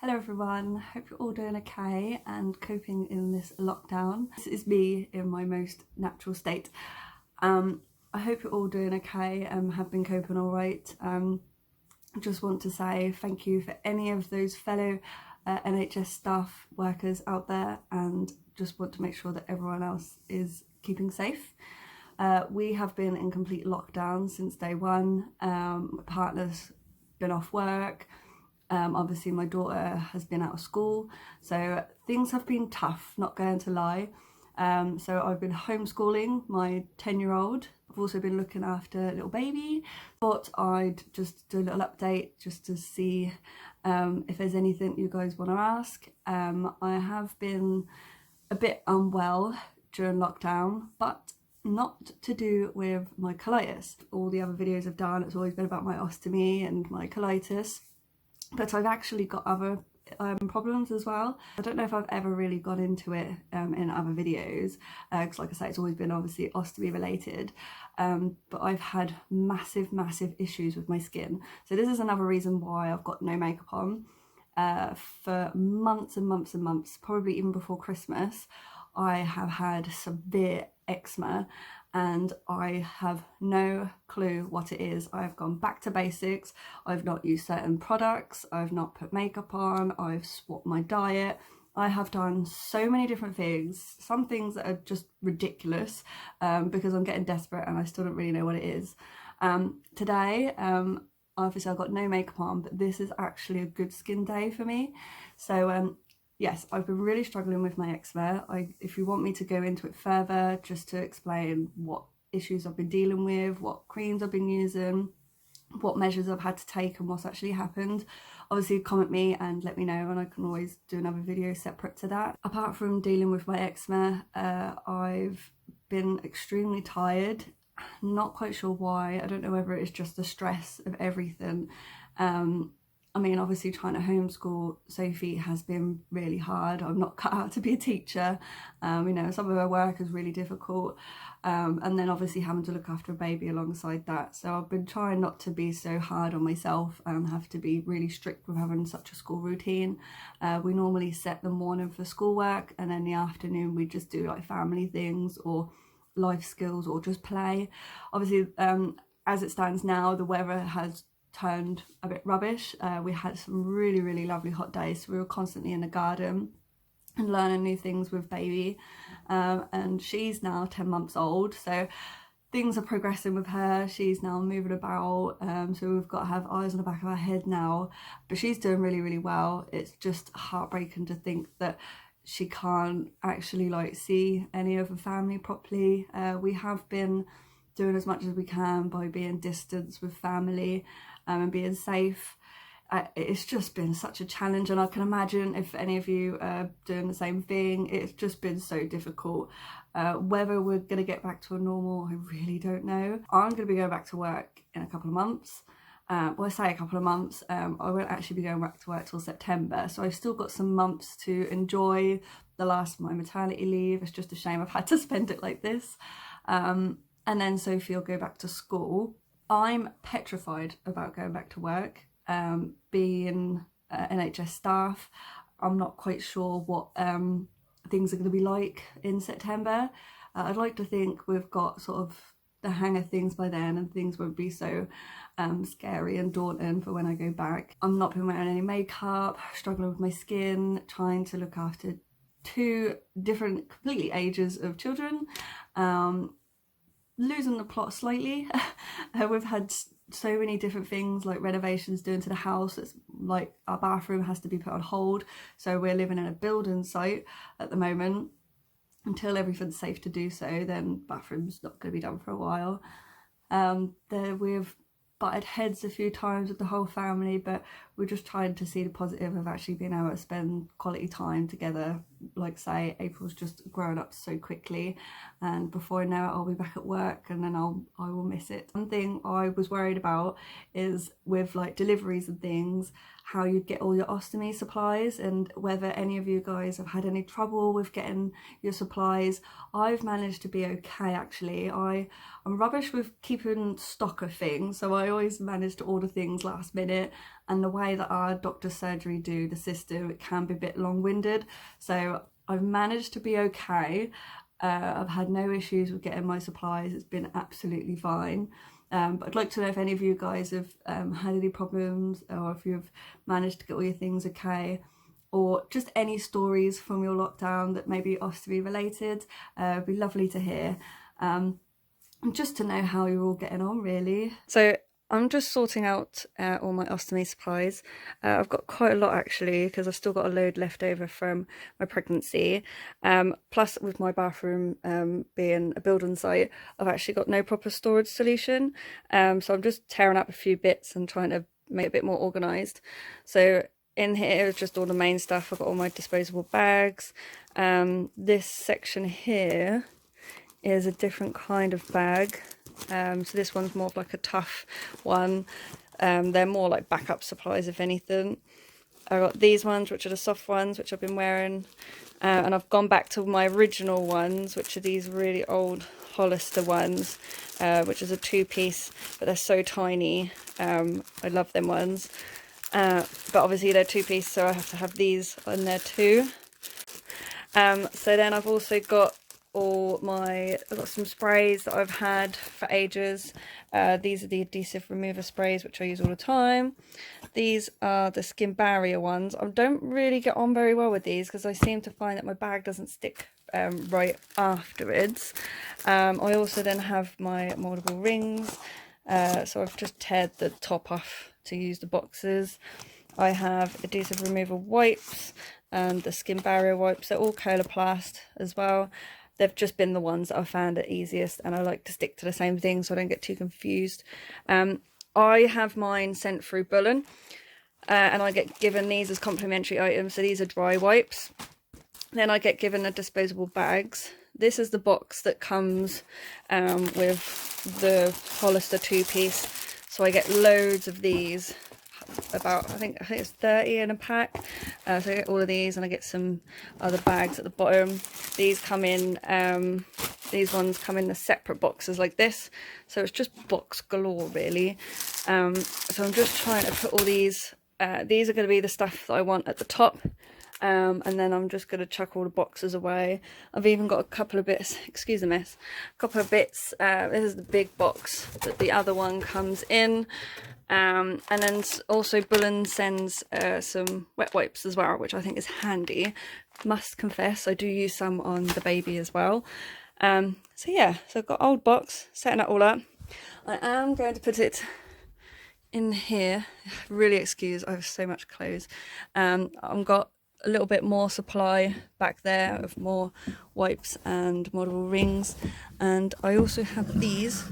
Hello everyone, hope you're all doing okay and coping in this lockdown. This is me in my most natural state. I hope you're all doing okay and have been coping alright. I just want to say thank you for any of those fellow NHS staff workers out there, and just want to make sure that everyone else is keeping safe. We have been in complete lockdown since day one. My partner's been off work. Obviously my daughter has been out of school, so things have been tough, not going to lie. So I've been homeschooling my 10-year-old. I've also been looking after a little baby. Thought I'd just do a little update just to see if there's anything you guys want to ask. I have been a bit unwell during lockdown, but not to do with my colitis. All the other videos I've done, it's always been about my ostomy and my colitis. But I've actually got other problems as well. I don't know if I've ever really gone into it in other videos, because like I say, it's always been obviously ostomy related, but I've had massive issues with my skin. So this is another reason why I've got no makeup on. For months and months, probably even before Christmas, I have had severe eczema and I have no clue what it is. I've gone back to basics. I've not used certain products. I've not put makeup on. I've swapped my diet. I have done so many different things, some things that are just ridiculous, because I'm getting desperate and I still don't really know what it is. Today, obviously I've got no makeup on, but this is actually a good skin day for me. So yes, I've been really struggling with my eczema. If you want me to go into it further, just to explain what issues I've been dealing with, what creams I've been using, what measures I've had to take and what's actually happened, obviously comment me and let me know, and I can always do another video separate to that. Apart from dealing with my eczema, I've been extremely tired. Not quite sure why. I don't know whether it's just the stress of everything. I mean, obviously trying to homeschool Sophie has been really hard. I'm not cut out to be a teacher. You know, some of her work is really difficult. And then obviously having to look after a baby alongside that. So I've been trying not to be so hard on myself and have to be really strict with having such a school routine. We normally set the morning for schoolwork, and then the afternoon we just do like family things or life skills or just play. Obviously, as it stands now, the weather has turned a bit rubbish. We had some really lovely hot days, so we were constantly in the garden and learning new things with baby, and she's now 10 months old, so things are progressing with her. She's now moving about, so we've got to have eyes on the back of our head now, but she's doing really well. It's just heartbreaking to think that she can't actually like see any of the family properly. We have been doing as much as we can by being distant with family and being safe. It's just been such a challenge, and I can imagine if any of you are doing the same thing, it's just been so difficult. Whether we're going to get back to a normal, I really don't know. I'm going to be going back to work in a couple of months. Well, I say a couple of months, I won't actually be going back to work till September, so I've still got some months to enjoy the last of my maternity leave. It's just a shame I've had to spend it like this. And then Sophie will go back to school. I'm petrified about going back to work. Being NHS staff, I'm not quite sure what things are going to be like in September. I'd like to think we've got sort of the hang of things by then and things won't be so scary and daunting for when I go back. I'm not been wearing any makeup, struggling with my skin, trying to look after two different completely ages of children. Losing the plot slightly. We've had so many different things like renovations doing to the house. It's like our bathroom has to be put on hold, so we're living in a building site at the moment. Until everything's safe to do so, then bathroom's not going to be done for a while. We've butted heads a few times with the whole family, but we're just trying to see the positive of actually being able to spend quality time together. Like say, April's just grown up so quickly, and before I know it I'll be back at work, and then I will miss it. One thing I was worried about is with like deliveries and things, how you'd get all your ostomy supplies, and whether any of you guys have had any trouble with getting your supplies. I've managed to be okay actually. I'm rubbish with keeping stock of things, so I always manage to order things last minute, and the way that our doctor's surgery do the system, it can be a bit long-winded. So I've managed to be okay. I've had no issues with getting my supplies. It's been absolutely fine. But I'd like to know if any of you guys have had any problems, or if you've managed to get all your things okay, or just any stories from your lockdown that may be ostomy related. It'd be lovely to hear. And just to know how you're all getting on, really. So I'm just sorting out all my ostomy supplies. I've got quite a lot actually, because I've still got a load left over from my pregnancy. Plus with my bathroom being a building site, I've actually got no proper storage solution. So I'm just tearing up a few bits and trying to make it a bit more organised. So in here is just all the main stuff. I've got all my disposable bags. This section here is a different kind of bag. So this one's more of like a tough one. They're more like backup supplies if anything. I've got these ones, which are the soft ones, which I've been wearing. And I've gone back to my original ones, which are these really old Hollister ones, which is a 2-piece, but they're so tiny. I love them ones. But obviously they're 2-piece, so I have to have these in there too. So then I've also got I've got some sprays that I've had for ages. These are the adhesive remover sprays, which I use all the time. These are the skin barrier ones. I don't really get on very well with these because I seem to find that my bag doesn't stick right afterwards. I also then have my moldable rings. So I've just teared the top off to use the boxes. I have adhesive remover wipes and the skin barrier wipes. They're all Coloplast as well. They've just been the ones that I found it easiest, and I like to stick to the same thing so I don't get too confused. I have mine sent through Bullen, and I get given these as complimentary items. So these are dry wipes. Then I get given the disposable bags. This is the box that comes with the Hollister 2-piece. So I get loads of these. About I think it's 30 in a pack. So I get all of these, and I get some other bags at the bottom. These come in these ones come in the separate boxes like this, so it's just box galore really. So I'm just trying to put all these are going to be the stuff that I want at the top, and then I'm just going to chuck all the boxes away. I've even got a couple of bits, excuse the mess, a couple of bits. This is the big box that the other one comes in. And then also Bullen sends some wet wipes as well, which I think is handy. Must confess, I do use some on the baby as well. So yeah, so I've got old box, setting it all up. I am going to put it in here. Really excuse, I have so much clothes. I've got a little bit more supply back there of more wipes and moldable rings. And I also have these,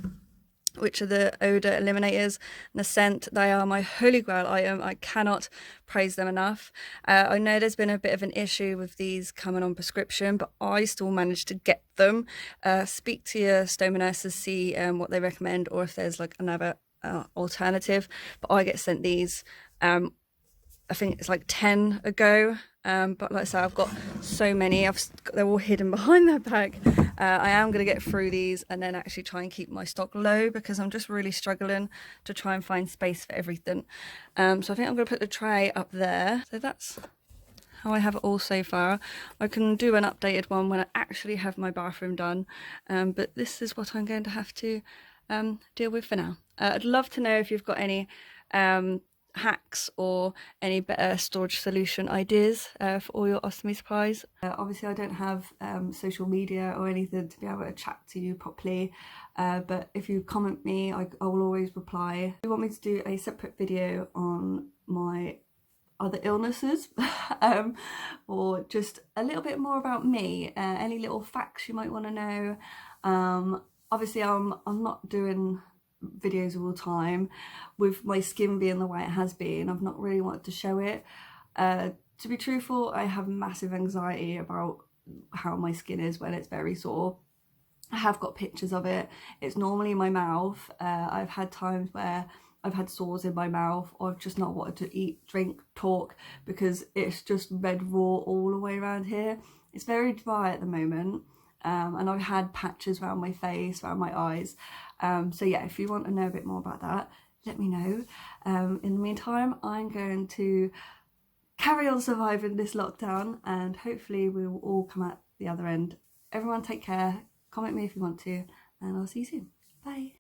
which are the Odor Eliminators and the scent. They are my holy grail item. I cannot praise them enough. I know there's been a bit of an issue with these coming on prescription, but I still managed to get them. Speak to your stoma nurses, see what they recommend, or if there's like another alternative. But I get sent these, I think it's like 10 a go. But like I said, I've got so many. They're all hidden behind that bag. I am going to get through these and then actually try and keep my stock low, because I'm just really struggling to try and find space for everything. So I think I'm going to put the tray up there. So that's how I have it all so far. I can do an updated one when I actually have my bathroom done. But this is what I'm going to have to deal with for now. I'd love to know if you've got any hacks or any better storage solution ideas for all your ostomy supplies. Obviously I don't have social media or anything to be able to chat to you properly, but if you comment me, I will always reply. If you want me to do a separate video on my other illnesses or just a little bit more about me, any little facts you might want to know. Obviously I'm not doing videos all the time. With my skin being the way it has been, I've not really wanted to show it. To be truthful, I have massive anxiety about how my skin is when it's very sore. I have got pictures of it. It's normally my mouth. I've had times where I've had sores in my mouth, or I've just not wanted to eat, drink, talk, because it's just red raw all the way around here. It's very dry at the moment. And I've had patches around my face, around my eyes. So yeah, if you want to know a bit more about that, let me know. In the meantime, I'm going to carry on surviving this lockdown, and hopefully we will all come out the other end. Everyone take care, comment me if you want to, and I'll see you soon. Bye.